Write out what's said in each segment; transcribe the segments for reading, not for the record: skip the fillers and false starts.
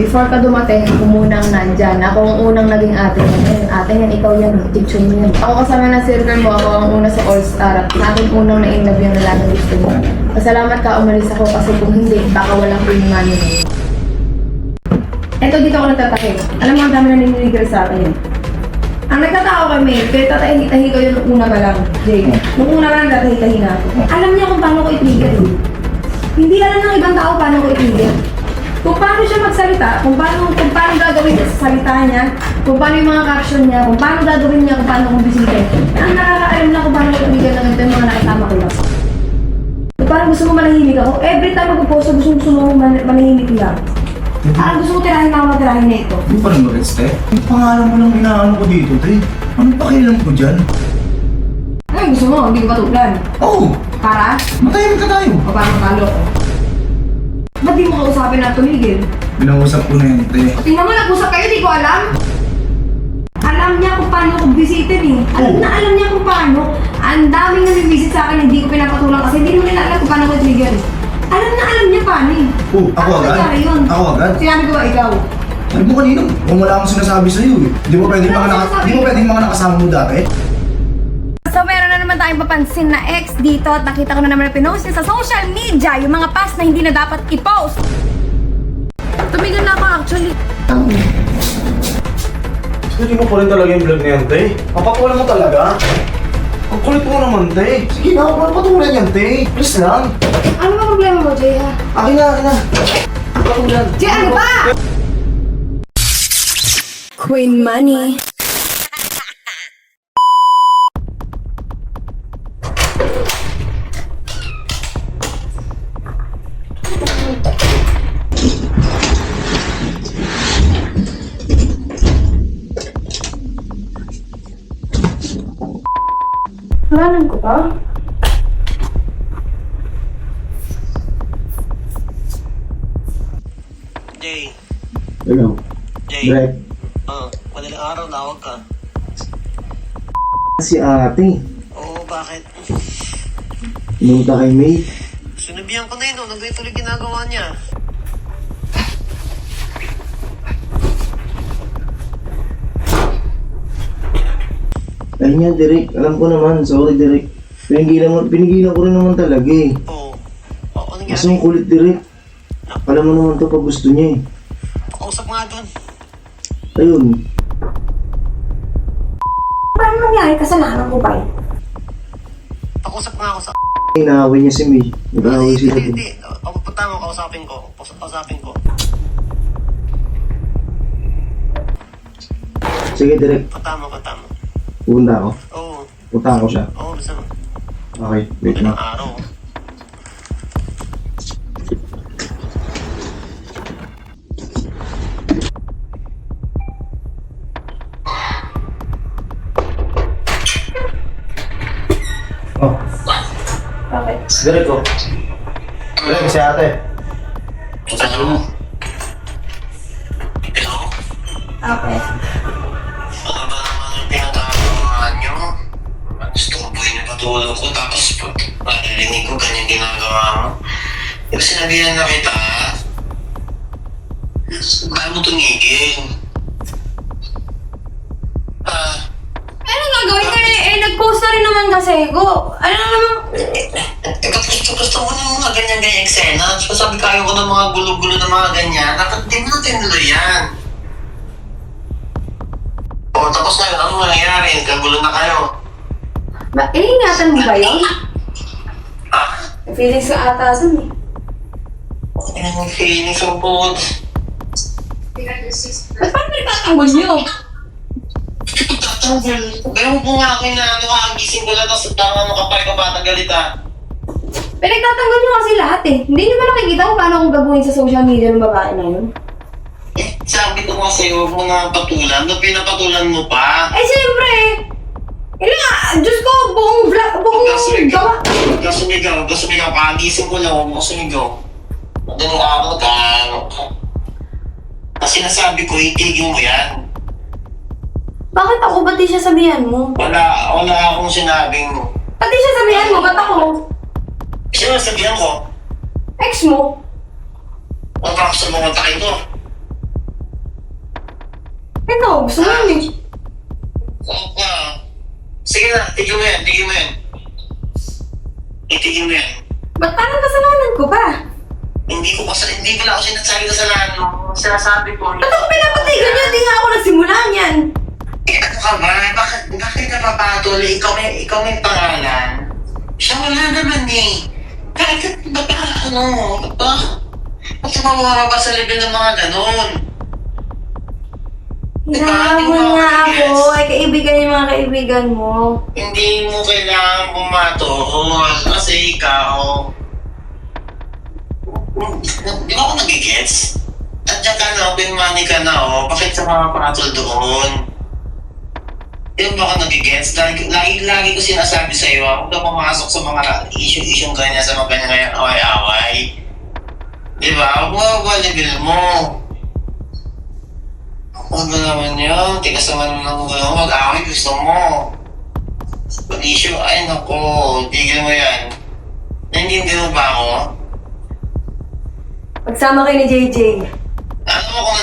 before ka dumating, ako munang nandyan. Ako ang unang naging ate niya. Ate niyan, ikaw yan, teacher mo yan. Ako kasama ng circle mo, ako ang una sa All-Star. Sa akin unang na-inlove yung lalaki gusto mo. Pasalamat ka, umalis ako kasi kung hindi, baka walang pinimani mo. Eto, dito ako nagtatakip. Alam mo, ang dami na niniligar sa akin. Ang nagtatao kami, kaya tatahi-tahi ko yung una pa lang, Jay. Nung una pa lang, tatahi-tahi na ako. Alam niya kung paano ko i-trigger. Hindi alam ng ibang tao paano ko i-trigger. Kung paano siya magsalita, kung paano gagawin niya sa salita niya, kung paano yung mga caption niya, kung paano gagawin niya, kung paano kong bisita. Ang nakakaalam na kung paano ko i-trigger ng ganito yung mga nakitama ko lang. Kung parang gusto mo manahimik ako, every time mag-post, gusto mo manahimik lang. Parang gusto mo tirahin na ako tirahin na ito. Hindi pa rin magets, te. Yung pangalan mo lang inaano ko dito, te. Anong pakialam ko dyan? Ay, gusto mo, hindi ko patulan. Oo! Para? Matayin ka tayo. O parang talo ko. Ba't di mo kausapin na tumigil? Binausap ko na yan, te. O tingnan mo, nag-usap kayo, di ko alam. Alam niya kung paano ko bisitin eh. Alam niya kung paano. Ang daming nag-visit sa akin, hindi ko pinapatulang kasi hindi mo nila alam kung paano ko trigger. Alam niya paano eh. Ako agad? nangyari yun? Ako agad? Sinabi ko ba ikaw? Sabi mo kanina, kung wala akong sinasabi sa'yo eh. Di mo pwedeng mga nakasama mo dati? So meron na naman tayong papansin na ex dito at nakita ko na naman na pinost niya sa social media yung mga past na hindi na dapat i-post. Tumigil na ako actually. Sige mo pa rin talaga yung vlog na yan, te. Papatulan mo talaga. Ang kulit mo naman, te. Sige na, patulan yan, te. Please lang. Ano ba problema mo, Jay ha? Akin na. Patulan. Jay, ano ba? Queen Money. Halanan ko ba? Jay. Hello. Jay. Brett. Madaling araw, nawag ka. Si ate. Oo, bakit? Pumunta kay May. Sinabihan ko na yun, nagtuloy ginagawa niya. Ayun nga, Derek. Alam ko naman. Sorry, Derek. Pinigilan ko rin naman talaga eh. Oo. Ano nangyari? Kasi yung kulit, Derek. Alam mo naman to pag gusto niya eh. Kausap nga doon. Ayun. Paano nangyari? Kasalanan ko ba? Pakusap nga ako sa... Inaaway niya si May. Nag-aaway sila doon. Hindi. Ako punta mo, kausapin ko. Sige, Derek. Punta mo. Pupunta ako. Oo. Punta ako siya. Oo, bisa mo. Okay, wait Madaling na. araw. Oh, Bakit? Derek ko. Derek, si ate. Hello? Hello? Okay. Ano ba naman yung pinagkakawa niyo? Istorboy na patulog ko tapos pag-rinig ko ganyan ginagawa mo. Yung sinabihan na kita, kaya mo tumigil. Ano gagawin ka nag-post na rin naman kasi ko. Ano naman? Gusto ko ng mga ganyan-ganyan eksena. So sabi ko ayaw ko ng mga gulo-gulo na mga ganyan. Dapat din mo tinuloy yan. O tapos ngayon, ano nangyayari? Kagulo na kayo. Ingatan mo ba yun? Ha? Feelings ka ata dun eh. Yung feelings of both. Ba't parang nagtatanggol niyo? Ganun po nga ako na nakagising ko lang tapos tama mo kapay ka bata galita. Pinagtatanggol niyo kasi lahat eh. Hindi niyo ba nakikita kung paano akong gagawin sa social media ng babae na yun? Sabi ko nga sa'yo, huwag mo nga patulan. Ba't pinapatulan mo pa? Eh siyempre! Diyos ko, buong gawa. Huwag ka sumigaw. Kagising ko lang, huwag mo sumigaw. Madaling araw ka. Kasi nasabi ko, itigil mo yan. Bakit ako? Ba't di siya sabihan mo? Wala akong sinabing... Ba't di siya sabihan mo? Ba't ako? Sino nasabihan ko? Ex mo? Huwag ka sa mga takin ko. Gusto mo yun eh. Oo ka. Sige na, tigil mo yan. Itigil mo yan. Ba't parang kasalanan ko ba? Hindi mo na ako sinasabi kasalanan mo. Sinasabi ko. Ba't ako pinapatigan niya? Hindi nga ako nagsimula niyan. Eh, ano ka ba? Bakit napapatuloy? Ikaw may pangalan. Siya wala naman eh. Bakit ba ano? Ba't mababa sa level ng mga ganon? Hinahabol nga ako. Ay, kaibigan yung mga kaibigan mo. Hindi mo kailangan pumatol kasi ikaw. Di ba ako nagigets? Andiyan ka na, open money ka na, oh. Bakit sa mga patol doon? Di ba ako nagigets? Lagi ko sinasabi sa'yo, huwag ka pumasok sa mga issue ganyan, sa mga ganyan away-away. Di ba? Huwag ba level mo? Huwag ba naman yun? Tigas naman ng mag-away, gusto mo. Pag-issue, ay nako, tigil mo yan. Naiintindihan mo ba ako? Magsama kayo ni JJ. Ano mo kung...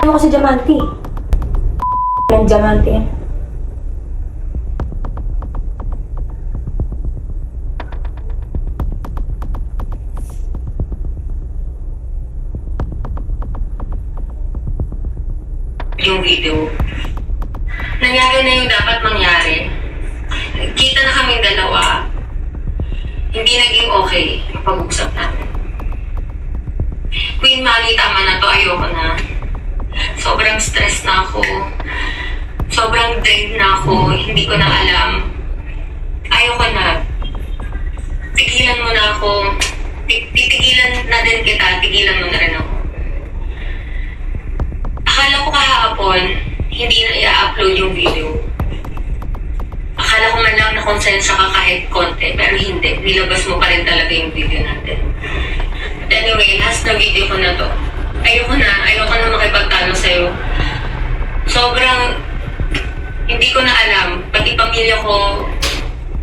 Ano kasi Diamante? Yan, Diamante yan. Yung video. Nangyari na yung dapat mangyari. Kita na kaming dalawa. Hindi naging okay yung pag-usap natin. Queen Mali, tama na to. Ayoko na. Sobrang stress na ako. Sobrang drained na ako. Hindi ko na alam. Ayoko na. Tigilan mo na ako. Titigilan na din kita. Tigilan mo na rin ako. Akala ko kahapon, hindi na i-upload yung video. Akala ko man lang nakonsensya ka kahit konti, pero hindi. Nilabas mo pa rin talaga yung video natin. But anyway, last na video ko na to. Ayoko na makipagtalo sa'yo. Sobrang, hindi ko na alam, pati pamilya ko,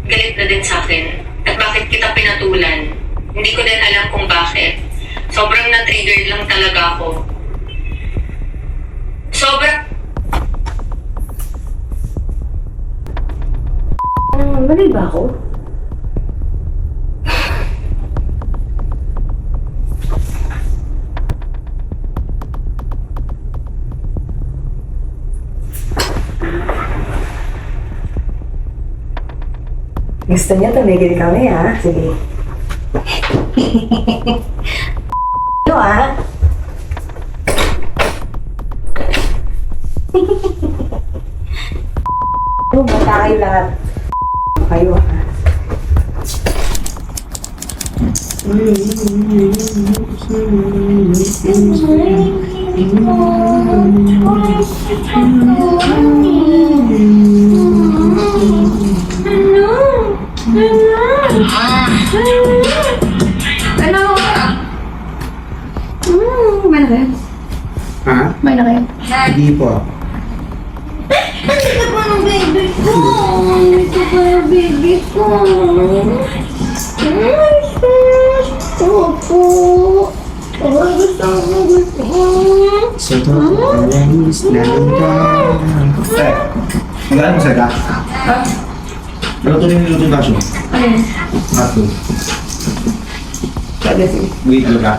galit na din sa akin. At bakit kita pinatulan? Hindi ko din alam kung bakit. Sobrang na-triggered lang talaga ako. Sobrang... Mali ba ako? Gusto niya tumigil kami, ha? Sige. Ito, ha? Bata kayo lahat. Kayo, ha? Ano? Kumain na kayo? Ha? Kumain na kayo? Hindi po. Hindi ka pa ng baby ko! Hindi ka pa ng baby ko! Ay, sis! Opo! Ay, gusto ko! Sa totoo lang is nalungkot. Eh, magkano mo sa ka? Ha? Luto na yung luto na siya. Ano yun? Hotdog. Sabi sige. Wait lang ka.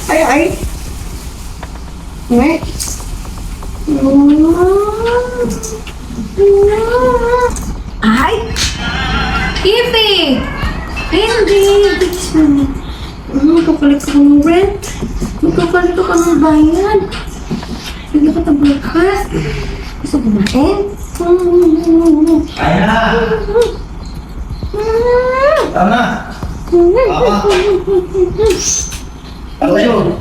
Ay, ay! Ngay! Ay! Ipi! Hindi! Bilis mo. Magkapalit ka ng rent. Magkapalit ka ng bayad. Hindi ka tabakas. Gusto kumain? Kaya na! Tama na! Ano kayo?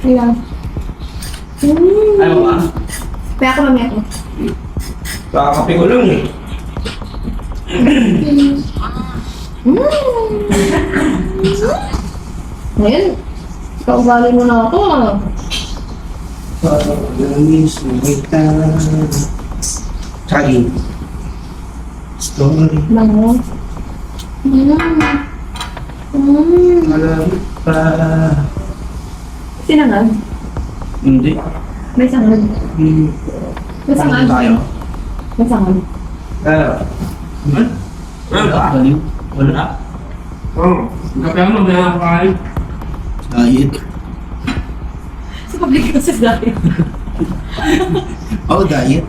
Ilang. Ano ba? Kaya ako mamaya ko. Baka kape ko lang eh. Ngayon, kaugali mo na ako ah. Pag-alis mo kita. Saging. Story. Bango. Alam pa. Sinangag? Hindi. May sangag. May sangag. Tayo. May sangag. Wala. Oh, kape mo na kain. Diet. Sa public kasi dahil. Oh, diet.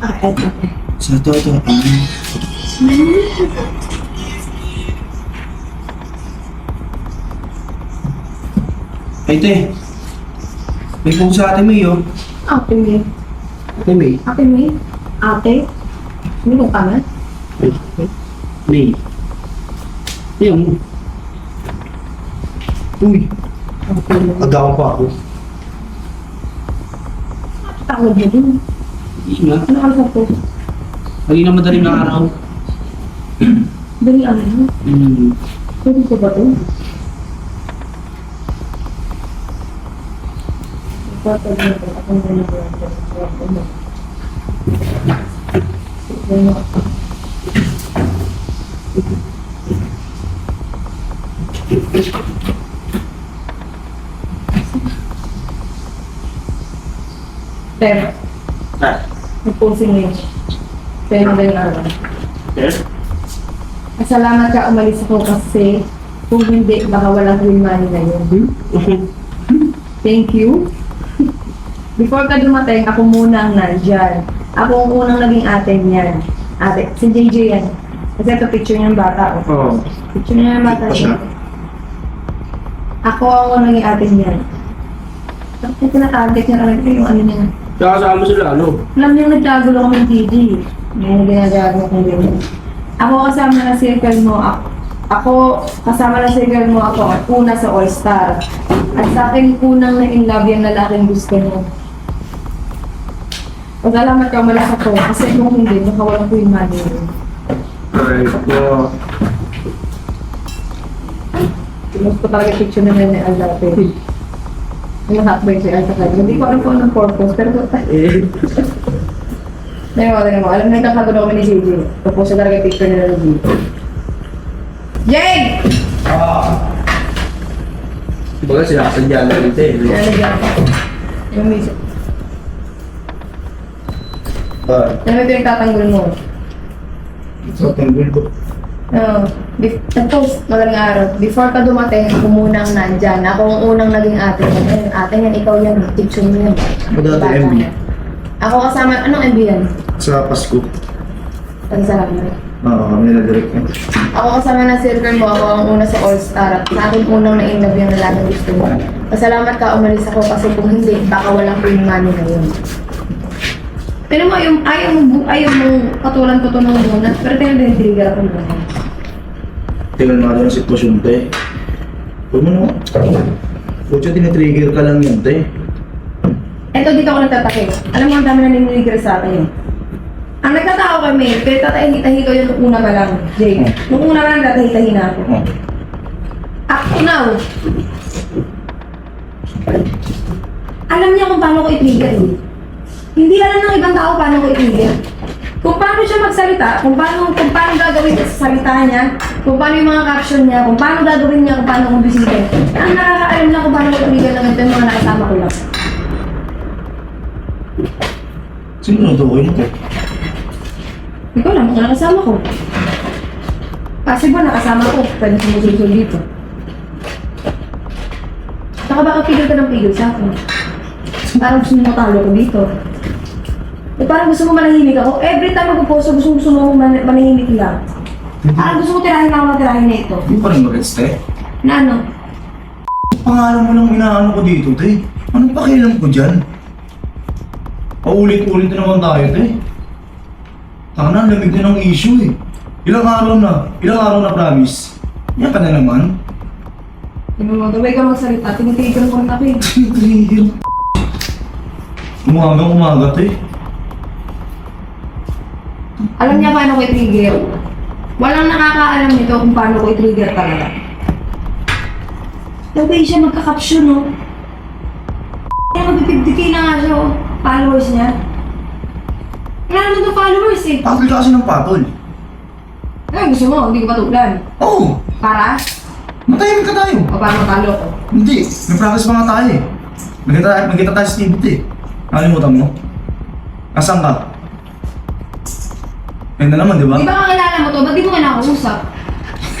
Eto. Sa totoo. Ay, te. May kung sa ate May, oh. Ate May. Ate May. Ate May. Ate. Minong ka na? May. Yung. Uy. Agaw pa ako. Tawag mo din. Hindi nga. Ano ka sa to? Kanina madaling na araw. Dali ano? Pwede ko ba to? Ipatag mo ko. Akong ganyan ko. Pero, nag-posing ngayon. Pero madaling araw. Salamat ka umalis ako kasi kung hindi, baka walang green money na yun. Thank you. Before ka dumating, ako muna ang nandyan. Ako ang unang naging ate niyan. Ate, si JJ yan. Kasi ito picture niya ng bata. Oh. Oo. Picture niya ng bata. Pa siya? Ako ang unang naging ate niyan. Bakit tinatarget niya talaga yung ano niya? Tsaka saan mo sila, ano? Alam niyo, nagkagulo kami ng TJ. Yung ginagawa kong gano'n. Ako kasama na circle mo, ako kasama na circle mo ako, una sa All Star. At sa akin, unang na in love yung lalaking gusto mo. Pasalamat ka, umalis ako. Kasi kung hindi, nakawalan ko yung money mo. Alright, so... Pinost ko talaga picture na ni Al dati. Yung hotboy si Al sa kanya. Hindi ko alam kung anong purpose, pero Ngayon, alam mo, nagkakagulo kami ni JJ. Tapos siya talaga picture nila ng JJ. Jay! Baga sinasadya na rin eh. no? Kaya nagyan ako. Yung music. Alam mo ito yung tatanggol mo. So, tanggol ko. Nag-post magaling araw. Before ka dumating, ako muna ang nandyan. Ako ang unang naging ate mo. Ayun, ate yan, ikaw yan. Teacher mo yan. Dati Bata MB. yan. Ako kasama, anong MB yan? Sa Pasko. Salamat. Oo, kami na-direct yan. Ako kasama ng circle mo, ako ang una sa All Star. At sa akin unang na-in-love yung lalaking gusto mo. Pasalamat ka, umalis ako kasi kung hindi, baka walang free money na yun. Pero mo, ayaw mo katulan ko ito ng bonus, pero tinag-trigger ako naman. Tingnan mo natin ang sitwasyon, te. Huwag mo naman. Kutsa, tinitrigger ka lang yan, te. Eto, dito ako nagtatakip. Alam mo, ang dami na niniligre sa akin. Ang nagtatao kami, pero tatahi-tahi ko yung una pa lang, Jay. Nung una pa lang, tatahi-tahi na ako. Up to now. Alam niya kung paano ko i-trigger eh. Hindi alam ng ibang tao paano ko i-trigger. Kung paano siya magsalita, kung paano gagawin sa salita niya, kung paano yung mga caption niya, kung paano gagawin niya, kung paano kong bisikin. Ang nakakaalam na kung paano ko i-trigger ng ito yung mga nakasama ko lang. Sino na ito? Ano to? Ikaw lang, mga nakasama ko. Kasi ba nakasama ko, pwede sumusulsul dito. Saka baka pigil ka ng pigil sa akin. Parang gusto mo matalo ko dito. Eh parang gusto mo manahimik ako. Every time mag-post, gusto mo manahimik lang. Parang gusto mo tirahin ako na tirahin na ito. Hindi pa rin mag-gets, te. Na ano? Pangalan mo lang inaano ko dito, te. Anong pakialam ko dyan? Paulit-ulit na naman tayo, te. Tana, lamig na ng issue eh. Ilang araw na promise. Yan ka na naman. Gawin ka magsalita, tinitigan ko rin ako eh. Trigger. Umaga, te. Alam niya paano ko i-trigger. Walang nakakaalam nito kung paano ko i-trigger talaga. The way siya magka-caption, no? Kaya mag-50k na nga siya, oh. Followers niya. Wala naman itong followers, eh. Patol ka kasi ng patol. Ay, gusto mo, hindi ko patulan. Oo! Para? Matahimik ka tayo. O paano matalo ko? Hindi, may practice pa nga tayo eh. Magkita tayo sa TV eh. Nakalimutan mo? Asan ka? Ayun na naman, di ba? Di ba kakilala mo to? Ba't di mo nga nakausap?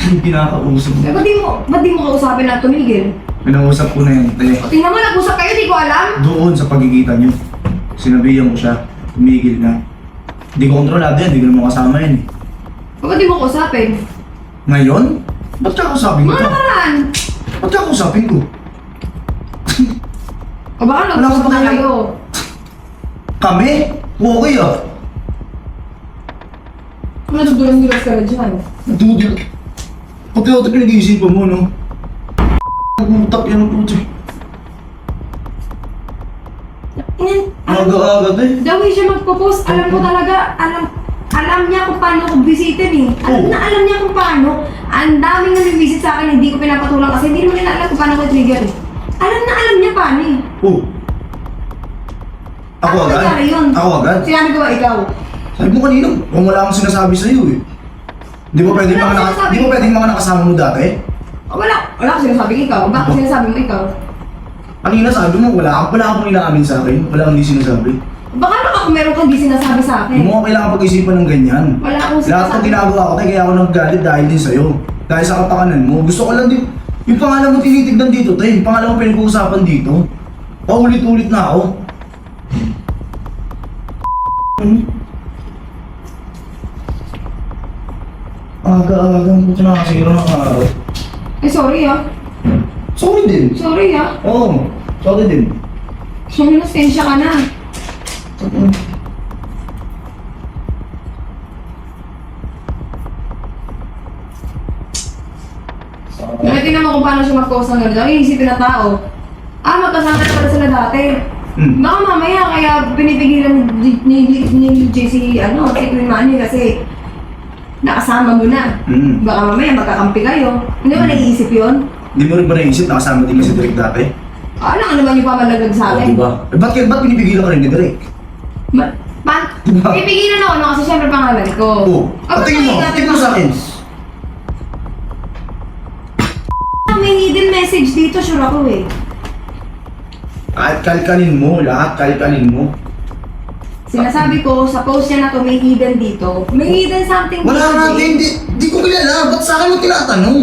Hindi kinakausap. Eh, ba't di mo kausapin na tumigil? Pinausap ko na yan, te. O, tingnan mo, nag-usap kayo, di ko alam. Doon sa pagkikita niyo. Sinabihan ko siya, tumigil na. Hindi ko kontrolado yan, hindi ko naman kasama yan eh. O, ba't di mo kausapin? Ngayon? Ba't ka kausapin ko? Mga nakaraan. Ba't ka kausapin ko? O baka Wala nag-usap ko pa na kayo. kayo. Kami? Okay ah. Kung natudulang-dulas ka rin dyan. Natudil. Pati ako pinag-iisipan mo, no? Nag-utap yan ang puto. Aga-aga eh. The way siya magpo-post, alam mo talaga, alam niya kung paano ko bisitin eh. Alam niya kung paano. Ang daming nami-visit sa akin, hindi ko pinapatulang kasi hindi naman nila alam kung paano ko trigger eh. Alam niya paano eh. Oh. Ako agad? nangyari yun? Ako agad? Sinabi ko ba ikaw? Sabi mo kanina, kung wala akong sinasabi sa'yo eh. Di ba pwedeng Wala mga, akong sinasabi. di ba pwedeng mga nakasama mo dati? Wala akong sinasabing ikaw. Bakit sinasabi mo ikaw? Kanina sabi mo, wala akong inaamin sa akin. Wala akong hindi sinasabi. Baka naman kung meron kang di sinasabi sa akin. Hindi mo kailangan pag-isipan ng ganyan. Wala akong Lahat ng sinasabi. ginagawa ko, kaya ako naggalit dahil din sa'yo. Dahil sa kapakanan mo. Gusto ko lang din, yung pangalan mo tinitignan dito, tayo. Yung pangalan mo pinag-uusapan dito. Paulit-ulit na ako. Aga-aga ang puto na kasi ng araw. Eh sorry ah. Sorry din. Sorry ah. Oo, sorry din. Sorry na, stensya ka na. Tingnan mo kung paano siya mag-post ng gano'n. Ang iisipin na tao. Magkasama na pala sila dati. Baka mamaya kaya pinipigilan ni JC, si Queen Manny kasi nakasama mo na. Baka mamaya magkakampi kayo. Hindi mo naiisip yun? Hindi mo rin ba naisip nakasama din kasi Derek dati? Alam naman yung pamalagag sa akin. diba? Eh, ba't pinipigilan ka rin ni Derek? Diba? Pipigilan ako no kasi syempre pangalan ko. Oo. Tingin mo sa akin. May hidden message dito, sure ako eh. Kahit kalkalin mo, lahat kalkalin mo. Sinasabi ko, sa post niya na to, may hidden dito. May hidden something Wala dito, natin, Jay. di ko kilala. Ba't sa akin mo tinatanong?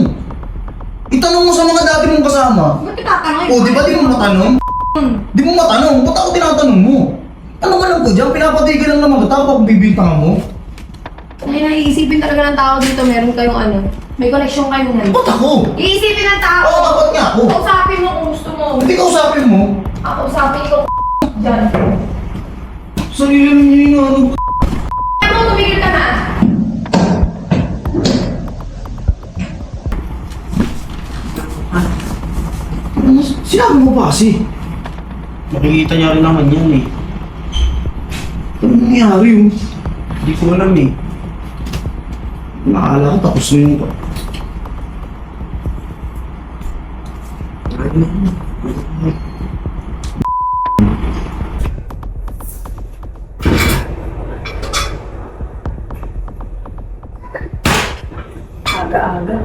Itanong mo sa mga dati mong kasama. Ba't itatanong O, di ba di mo matanong? Di mo matanong, ba't ako tinatanong mo? Ano man lang ko dyan, pinapatigil lang naman kita kung bibintang mo. Ay, naiisipin talaga ng tao dito, meron kayong may connection kayo ngayon. Ba't ako? Iisipin ng tao! Oo, dapat nga ako. Kausapin mo kung gusto mo. Hindi ka usapin mo. Kausapin ko dyan. Sarili mo yung ano. Kaya mo, tumigil ka na. Sinabi mo ba kasi? Nakikita niya rin naman yan eh. Ano nangyari yun? Hindi ko alam eh. Nakala ko tapos na yung... Aga-aga.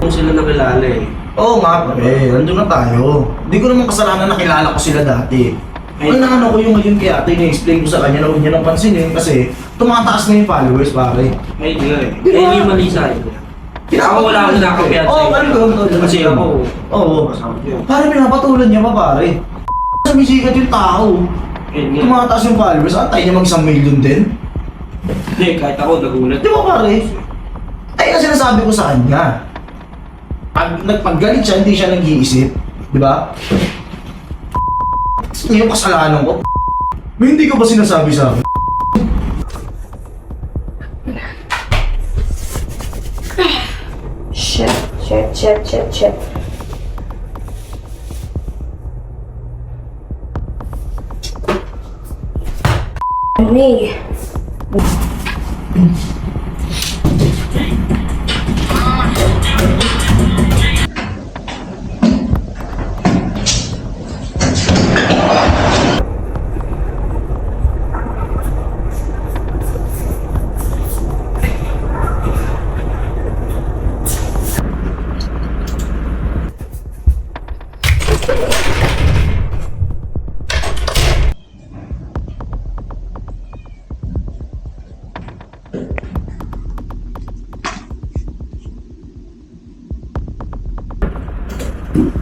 Kung sila nakilala eh. Oo nga pre, nandun na tayo. Hindi ko naman kasalanan nakilala ko sila dati. Ay, naano ko yung ngayon kay ate, na-explain ko sa kanya na huwag niya nang pansinin kasi tumataas na yung followers pare. May nga eh. Di ba? Eh, yung mali sa akin. Ako wala akong nakakampihan Oo, ganun. Kasi ako, Oo. kasama ko yun. Pare, pinapatulan niya pa pare. Sumisikat yung tao. Yun nga. Tumataas yung followers, antay niya mag-1 million din. Hindi, kahit ako nagulat. Di ba pare? Ay, ang sinasabi ko sa kanya. Pag nagpaggalit siya, hindi siya nag-iisip. Di ba? Yung kasalanan ko. May hindi ko ba sinasabi sa akin? Shit. Me.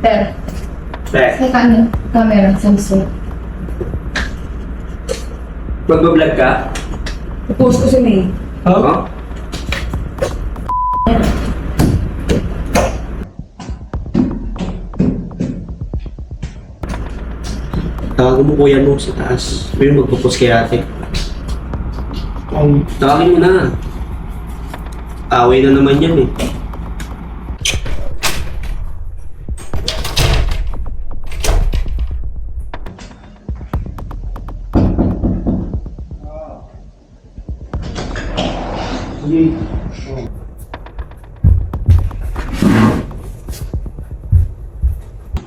Sir, Pre, sa camera, Samsung. magbablog ka? I-post ko si May. Oo. Tawagin mo kuya mo sa taas. May magpupos kay ate. Tawagin mo na. Away na naman yan eh.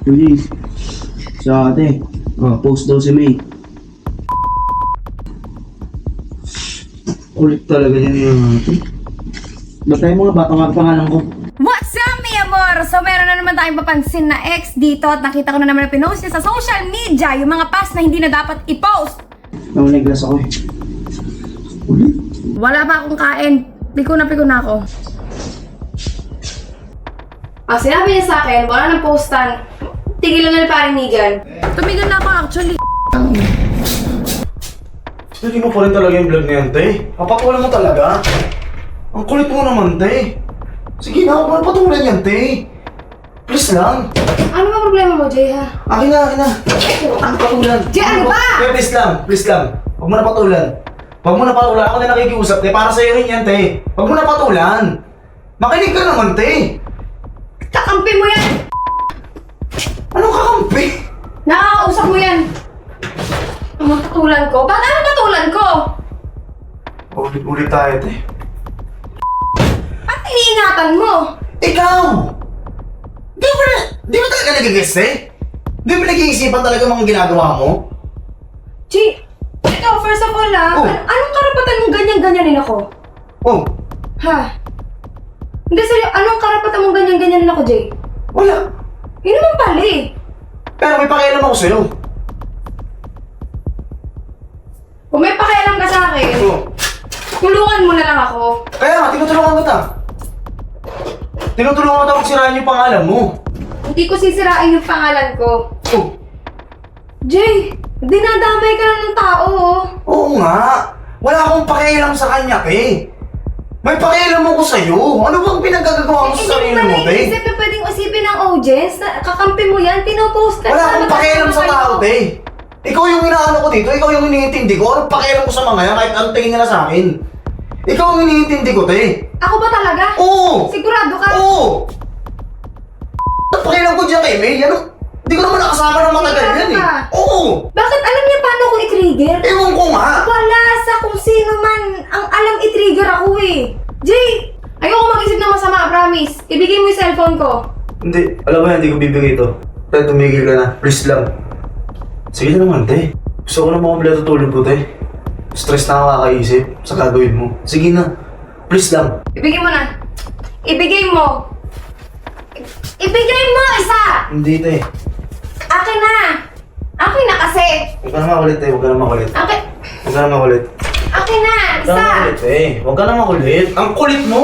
Please. Sa ate. Post daw si May. Ulit talaga yan yung ate. Batay mo nga, baka nga pangalan ko. What's up, mi amor? So, meron na naman tayong papansin na ex dito at nakita ko na naman na pinost niya sa social media yung mga past na hindi na dapat i-post. Nauniglas ako eh. Wala pa akong kain. Piko na ako. Sinabi niya sa akin, wala nang postan. Tigilan na ni paring Nigan. Tumigil na ako actually. Hindi mo pa rin talaga yung vlog na yan, te. Papatulan mo talaga. Ang kulit mo naman, te. Sige na, huwag mo patulan yan, te. Please lang. Ano ba problema mo, Jay, ha? Akin na, akin na. Ang patulan. Jay, ano ba? Te, please lang. Huwag mo na patulan. Huwag mo na patulan. Ako na nakikiusap, te. Para sa'yo rin yan, te. Huwag mo na patulan. Makinig ka naman, te. Kakampi mo yan! Anong kakampi? Nakakausap mo yan! Ang mga patulan ko? Bakit ano patulan ko? Ulit tayo, te. Ba't iniingatan mo? Ikaw! Di ba talaga nag-guess, eh? Di ba nag-iisipan talaga mga ginagawa mo? Jay, ikaw, first of all, ha? Oh. Anong karapatan mong ganyan-ganyanin ako? Oh, Ha? Hindi, seryo, anong karapatan mong ganyan-ganyanin ako, Jay? wala. Yun naman pala eh. Pero may pakialam ako sa'yo. Kung may pakialam ka sa akin, Oh. tulungan mo na lang ako. Kaya nga, tinutulungan kita. Tinutulungan kita kung sirahan yung pangalan mo. Hindi ko sisirain yung pangalan ko. Oh, Jay, dinadamay ka na ng tao, oh. oo nga. Wala akong pakialam sa kanya, eh. May pakialam ako sa'yo. Ano bang pinagagagawa mo sa sarili mo, Hindi mo te? naisip na pwedeng usipin ng audience na kakampi mo yan, pinopost ka. Wala akong Sana pakialam sa kayo. tao, te. Ikaw yung inaano ko dito, ikaw yung iniintindi ko. Anong pakialam ko sa mga yan kahit anong tingin nila sa akin? Ikaw ang iniintindi ko, te. Ako ba talaga? Oo! Sigurado ka? Oo! Anong pakialam ko dyan kay May? Ano? Hindi ko naman nakasama ng matagal yan, eh. Sigurado ka? Oo! Bakit alam niya paano ko i-trigger? Ewan ko nga! Wala sa kung sino man ang alam i-trigger ako eh. Jay, ayoko mag-isip ng masama, promise. Ibigay mo yung cellphone ko. Hindi, alam mo yan, hindi ko bibigay ito. Kaya tumigil ka na, please lang. Sige na naman, te. Gusto ko na makampleto tulog ko, te. Stress na ako kakaisip sa gagawin mo. Sige na, please lang. Ibigay mo na. Ibigay mo. Ibigay mo isa! Hindi, te. Akin na! Akin na kasi! Huwag ka na makulit, te. Huwag ka na makulit. Akin, Huwag ka na makulit. akin na! Huwag ka Isa! na makulit, te. Huwag ka na makulit. Ang kulit mo!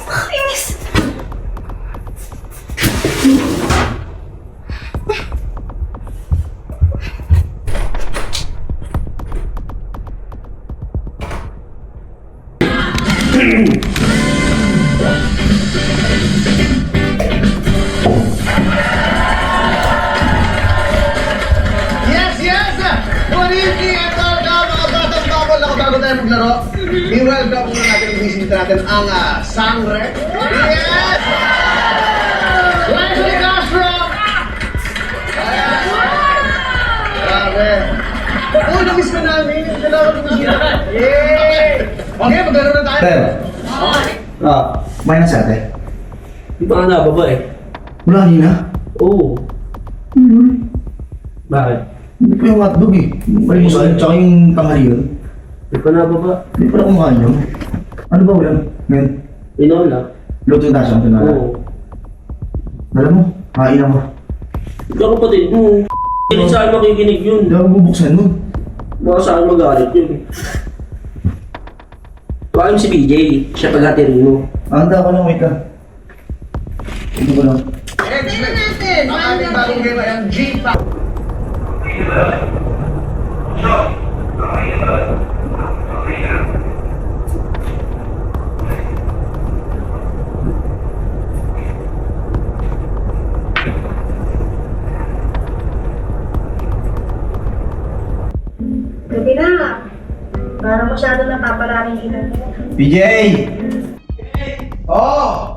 Nakakainis! Yes, yes! Good evening at welcome mga batang bawal ako bago tayo maglaro. I-welcome muna natin ang bisita natin ang Sangre. Yes! Leslie Castro! Grabe. Uy, na-miss ka namin. Kailangan ko na. Yay! Okay, maglaro na tayo. Kumain na si ate. Di ba nga nababa eh? Wala na. Oo. Bakit? Hindi pa yung hotdog eh. Palimusan, tsaka yung tanghalian. Hindi pa nababa. Hindi pa na kumakain yun. Ano ba ulam? Ngayon, Pinola. luto yung tasang tinala. Oo. Alam mo, kain ako. Ikaw kapatid mo. Hindi saan makikinig yun. Hindi ako bubuksan mo. Baka saan magalit yun. Tuwain si BJ. Siya paghatirin mo. Handa ko lang, wait lang. Ito ko lang. Next, ang ating bagong game ay ang G-Pack. Gabi na. Parang masyado napapalaring ilan mo. PJ! Oh!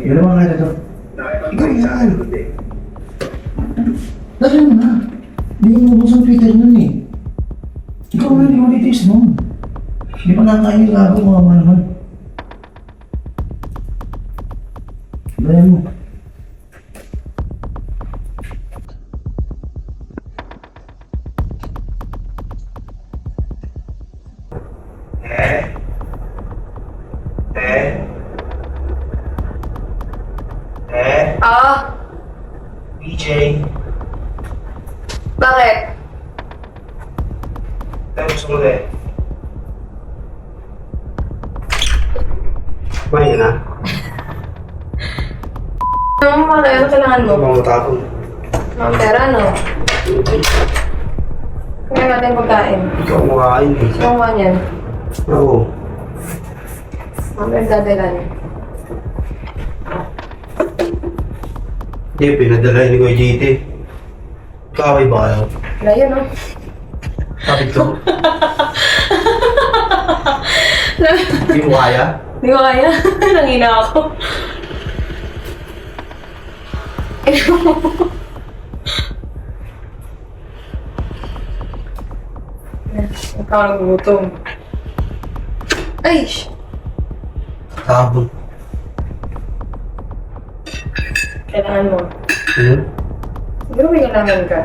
Yun naman nga ito. Ikaw yan. Dali mo na. Hindi mo mabos ang Twitter nun eh. Ikaw nga, hindi mo titiis nun. Hindi pa nakain yung gago, mga naman. Dali mo. Ah, PJ, bakit? tayo gusto mo rin. Kumain ka na? Ano mo kaya? Ano kailangan mo? Mga matapon. Mga pera, no? Kaya natin pagkain. Ikaw kumakain eh. Sino mo yan? Oo. Mamaya dadalan. Hindi, pinadala ni Kuya JT. Kaway ba kayo? Wala yun, no? Kapit ko. Hindi mo kaya? Hindi ko kaya. Nangina ako. Ikaw ang gutom. Ay! Tapon. Kailangan mo. Hmm? Siguro may kailangan ka.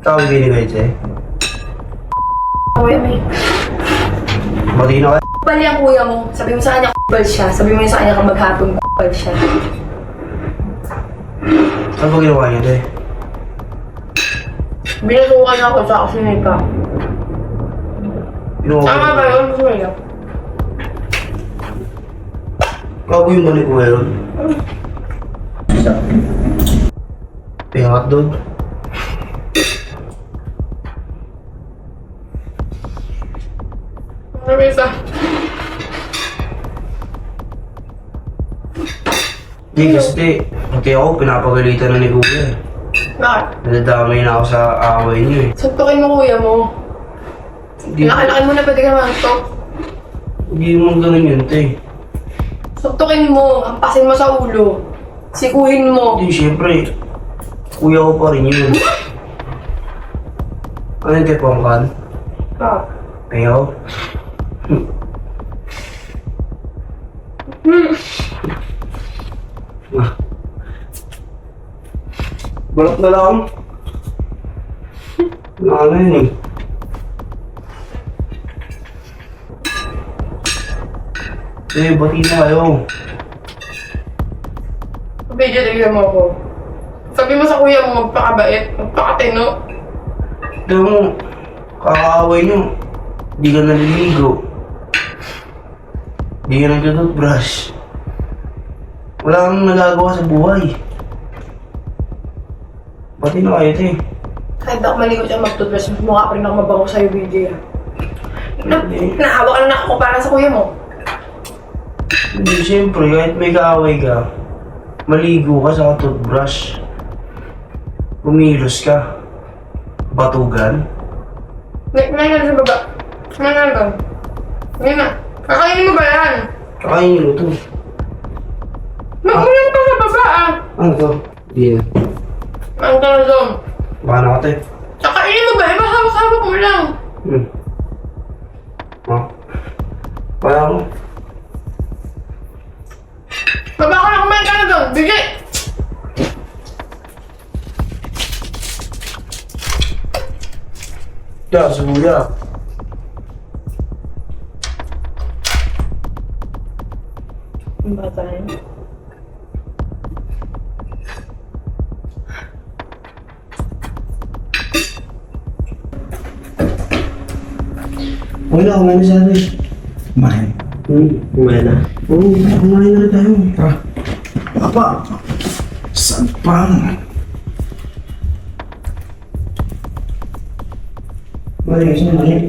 Tawag din ni Kuya JT. Kuya, may Bati na ka. bali ang kuya mo. Sabi mo sa kanya, k***bal siya. Sabi mo sa kanya, maghapon, k***bal siya. Ano ba ginawa niya, te? Binasukan ako sa kasinika. Ginawa Tama ba yun? Gusto mo yun? Kagoy mo ni Kuya yun. Pingat doon. Ano isa? Hindi kasi, pati ako pinapagalitan na ni Kuya. Bakit? Nadadamay na ako sa away niyo eh. Suntukin mo kuya mo. Hindi, Nakalakan mo na pwede ka mantok. hindi mo ganun yun, te. Suntukin mo. Ampasin mo sa ulo. Sikuhin mo. Hindi, syempre, kuya ko pa rin yun. Ano yung tepongkan? Ah. Ayaw? Balak na lang. Ano yun eh. Eh, bati na kayo. Video, tignan mo ako. Sabi mo sa kuya mo, magpakabait, magpakatino. Tignan mo, kakaaway nyo. Di ka naliligo. Di ka nag-toothbrush. Wala kang nagagawa sa buhay. Pati na kayo, te. Kahit ako maligo siya mag-toothbrush, mukha pa rin ako mabango sa'yo, video. Hindi. Naawa ka na ako para sa kuya mo. Hindi, siyempre, kahit may kaaway ka, maligo ka sa toothbrush. Kumilos ka. Batugan. Ngayon na sa baba. Ngayon na doon. Ngayon na. Kakainin mo ba yan? Kakainin mo to. Magulan pa sa baba ah. Ano to? Hindi na. Ang ka na doon. Baka na ka, te. Kakainin mo ba? Iba hawak-hawak mo lang. Hmm. Oh. Kaya mo. Baba ko na kumain ka na doon! Bigay! Ya, suya. Ang bata yun. Okay na, kumain na sa amin. Kumain. Kumain na. Oo, kumain na rin tayo. Tara. Apa? Saan pang? Kumain na, kumain.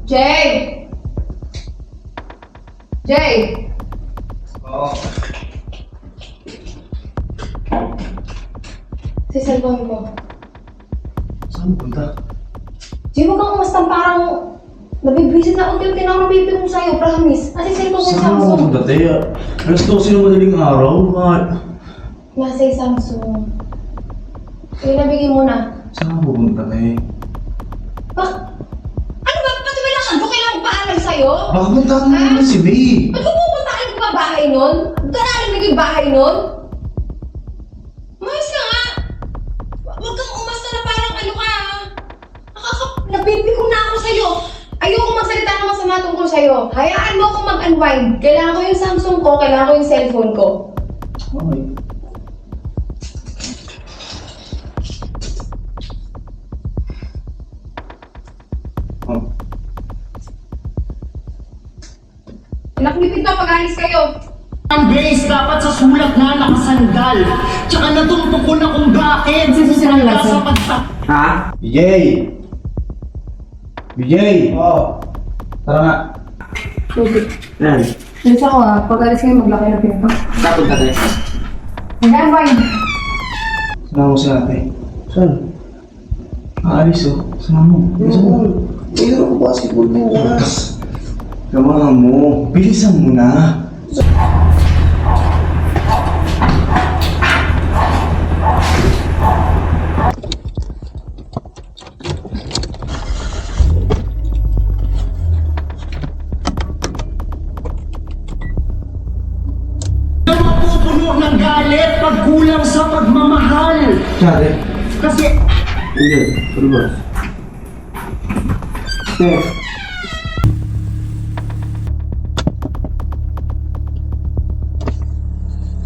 Jay! Jay! Oo. Si cellphone ko. Saan punta? Jay, huwag kang umastang parang nabibwisit na unti-unti na akong bibig mo sa'yo, promise. Kasi cellphone ko yung Saan Samsung. punta, Teya? Alas 12 ng madaling araw. Bakit? Nasa yung Samsung. Kaya nabigay mo na. Saan ka pupunta, Teya? Ano ba? Pati may lakad ko kailangan paalam sa'yo? Baka puntahan mo naman si May. Ba't mo pupuntahan ko ba bahay nun? Daralan mo yung bahay nun? Mayos ka nga! Huwag kang umasta na parang ano ka ha? Nabibigong na ako sa'yo. Ayoko magsalita ng masama tungkol sa'yo. Hayaan mo akong mag-unwind. Kailangan ko yung Samsung ko, kailangan ko yung cellphone ko. Okay. Oh. Naklipid na pag-alis kayo. Ang Grace, dapat sa sulat na nakasandal. Tsaka natumpok ko na kung bakit. Sisisinang Sa lasa. pagta... Ha? BJ! BJ! Oo. Tara nga. Tubig. Yan. Bilis ako ha. Pag-alis kayo, maglaki na pinto. Tapos ka tayo. Mag-unwind. Sama mo si ate. Saan? Aalis oh. Sama mo. Bilisan mo. Mayroon ako basketball bukas. Sama mo. Bilisan mo na. Na mapupuno ng galit pag kulang sa pagmamahal. Tsare. Kasi Hindi. Ano ba?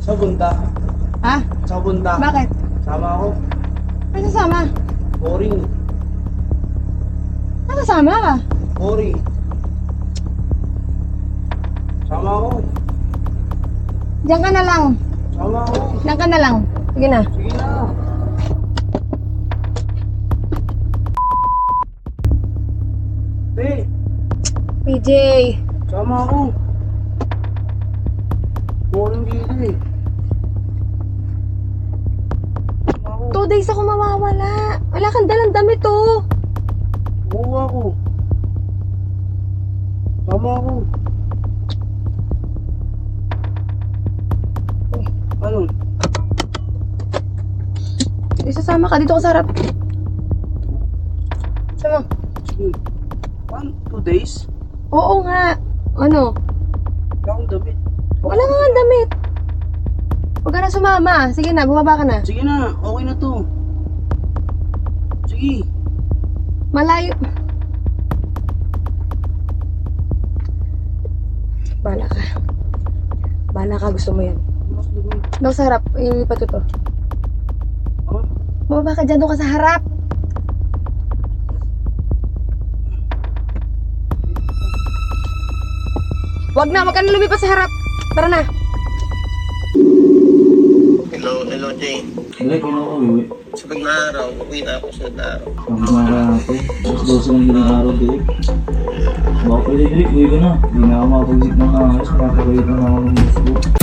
Saan punta? Ha? Saan punta? Bakit? Sama ako. Ano sasama? Boring. Ano sasama ka? Boring. Sama ako. Diyan ka na lang. Sama ako. Diyan ka na lang. Sige na. Sige na. Hey, PJ. sama ako. Boring dito eh. Sama ako. 2 days ako mawawala. Wala kang dalang damit oh. Buwa ako. Sama ako. Ano? Sumama ka dito ka sa harap. Sama. Sige. Paano? 2 days? Oo nga. Ano? Wala akong damit. Wala ka nga damit. Huwag ka na sumama. Sige na, bumaba ka na. Sige na, okay na to. Sige. Malayo. Bala ka. Bala ka, gusto mo yan. Doon sa harap, ilipat ko to. Oh, Bumaba ka dyan, doon ka sa harap. Wag na, wag ka na lumipas sa harap. Tara na. Hello, Jay. Wala, kung ako uwi. Sunod na araw, uwi na ako sunod na araw. Ang gumara ako. Mas 12 ng hilang araw, Direk. Baka pwede, Direk, uwi ka na. Hindi na ako makapag-isip ng ayos. Nakakawait na ako ng gusto.